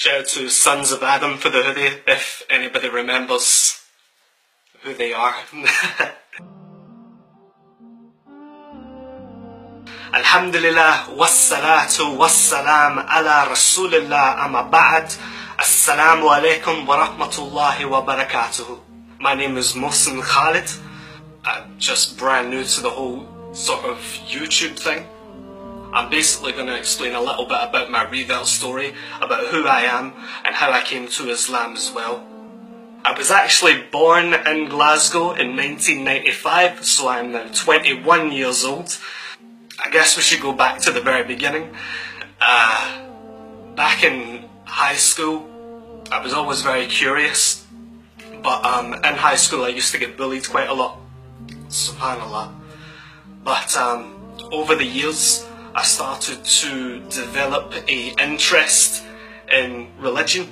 Shout out to Sons of Adam for the hoodie, if anybody remembers who they are. Alhamdulillah, wassalatu wassalam ala rasulillah, amma ba'd. Assalamu Alaykum wa rahmatullahi wa barakatuhu. My name is Mohsen Khalid. I'm just brand new to the whole sort of YouTube thing. I'm basically going to explain a little bit about my reveal story, about who I am and how I came to Islam as well. I was actually born in Glasgow in 1995, so I'm now 21 years old. I guess we should go back to the very beginning. Back in high school, I was always very curious, but in high school I used to get bullied quite a lot, subhanallah. But over the years, I started to develop an interest in religion.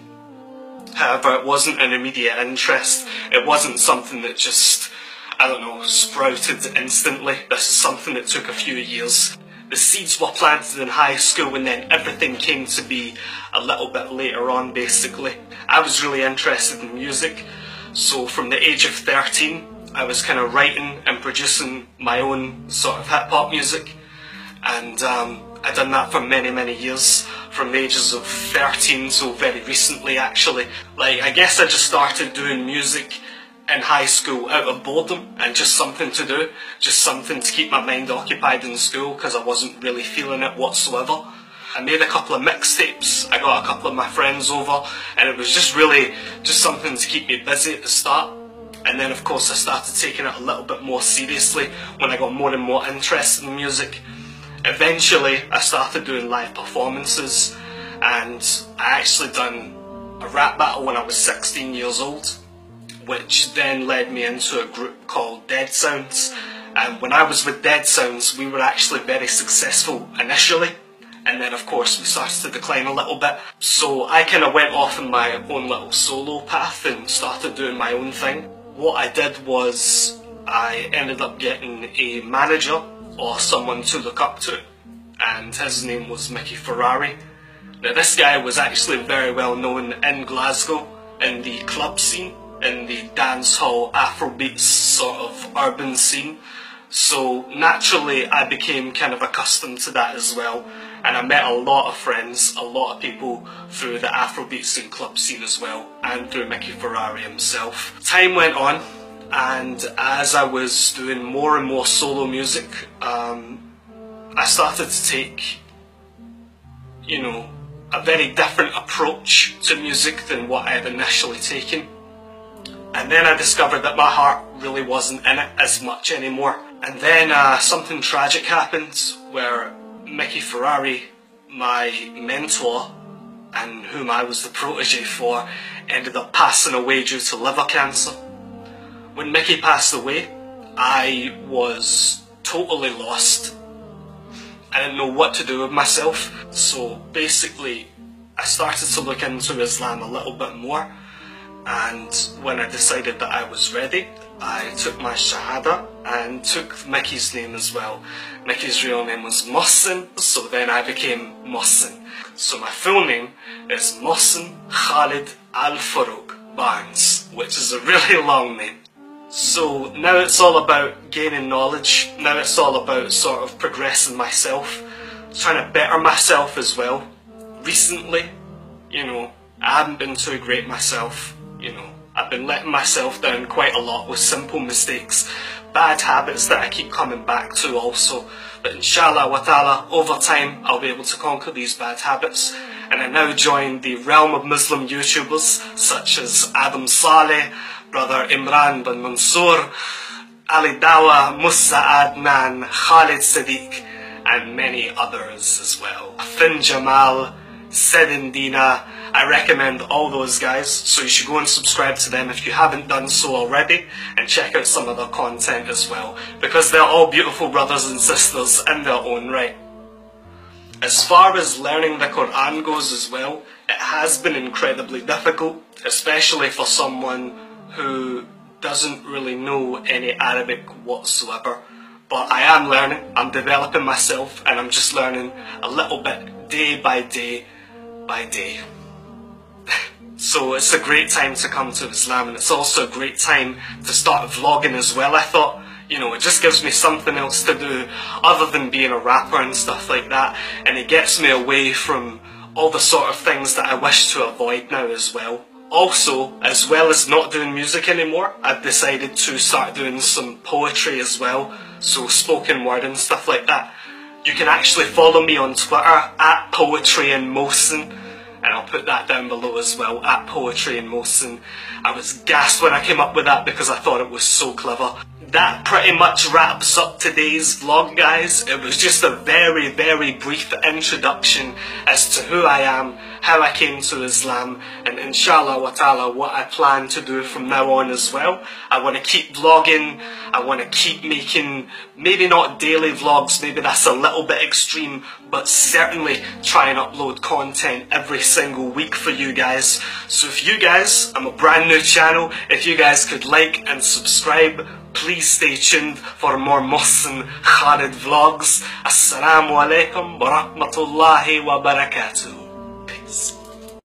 However, it wasn't an immediate interest. It wasn't something that just, I don't know, sprouted instantly. This is something that took a few years. The seeds were planted in high school and then everything came to be a little bit later on, basically. I was really interested in music, so from the age of 13, I was kind of writing and producing my own sort of hip-hop music. And I'd done that for many years, from the ages of 13 till very recently actually. Like, I guess I just started doing music in high school out of boredom and just something to do, just something to keep my mind occupied in school because I wasn't really feeling it whatsoever. I made a couple of mixtapes, I got a couple of my friends over, and it was just really just something to keep me busy at the start. And then of course I started taking it a little bit more seriously when I got more and more interested in music. Eventually I started doing live performances, and I actually done a rap battle when I was 16 years old, which then led me into a group called Dead Sounds. And when I was with Dead Sounds, we were actually very successful initially, and then of course we started to decline a little bit. So I kind of went off on my own little solo path and started doing my own thing. What I did was I ended up getting a manager or someone to look up to, and his name was Mickey Ferrari. Now this guy was actually very well known in Glasgow in the club scene, in the dancehall Afrobeats sort of urban scene, so naturally I became kind of accustomed to that as well, and I met a lot of friends, a lot of people through the Afrobeats and club scene as well, and through Mickey Ferrari himself. Time went on, and as I was doing more and more solo music, I started to take, you know, a very different approach to music than what I had initially taken. And then I discovered that my heart really wasn't in it as much anymore. And then something tragic happened where Mickey Ferrari, my mentor, and whom I was the protege for, ended up passing away due to liver cancer. When Mickey passed away, I was totally lost. I didn't know what to do with myself, so basically I started to look into Islam a little bit more, and when I decided that I was ready, I took my Shahada and took Mickey's name as well. Mickey's real name was Mohsen, so then I became Mohsen. So my full name is Mohsen Khalid Al-Farouk Barnes, which is a really long name. So now it's all about gaining knowledge, now it's all about sort of progressing myself, trying to better myself as well. Recently, you know, I haven't been too great myself, you know, I've been letting myself down quite a lot with simple mistakes, bad habits that I keep coming back to also, but inshallah wa ta'ala, over time I'll be able to conquer these bad habits, and I now join the realm of Muslim YouTubers such as Adam Saleh, Brother Imran bin Mansour, Ali Dawa, Musa Adnan, Khalid Sadiq, and many others as well. Fin Jamal, Sedin Dina, I recommend all those guys, so you should go and subscribe to them if you haven't done so already, and check out some of their content as well, because they're all beautiful brothers and sisters in their own right. As far as learning the Quran goes as well, it has been incredibly difficult, especially for someone who doesn't really know any Arabic whatsoever. But I am learning, I'm developing myself, and I'm just learning a little bit day by day by day. So it's a great time to come to Islam, and it's also a great time to start vlogging as well. I thought, you know, it just gives me something else to do other than being a rapper and stuff like that, and it gets me away from all the sort of things that I wish to avoid now as well. Also, as well as not doing music anymore, I've decided to start doing some poetry as well, so spoken word and stuff like that. You can actually follow me on Twitter at PoetryInMotion, and I'll put that down below as well, at PoetryInMotion. I was gassed when I came up with that because I thought it was so clever. That pretty much wraps up today's vlog, guys. It was just a very, very brief introduction as to who I am, how I came to Islam, and inshallah wa ta'ala what I plan to do from now on as well. I want to keep vlogging, I want to keep making, maybe not daily vlogs, maybe that's a little bit extreme, but certainly try and upload content every single week for you guys. So if you guys, I'm a brand new channel, if you guys could like and subscribe, please stay tuned for more Muslim Khalid vlogs. Assalamu Alaykum wa rahmatullahi wa barakatuh. Peace.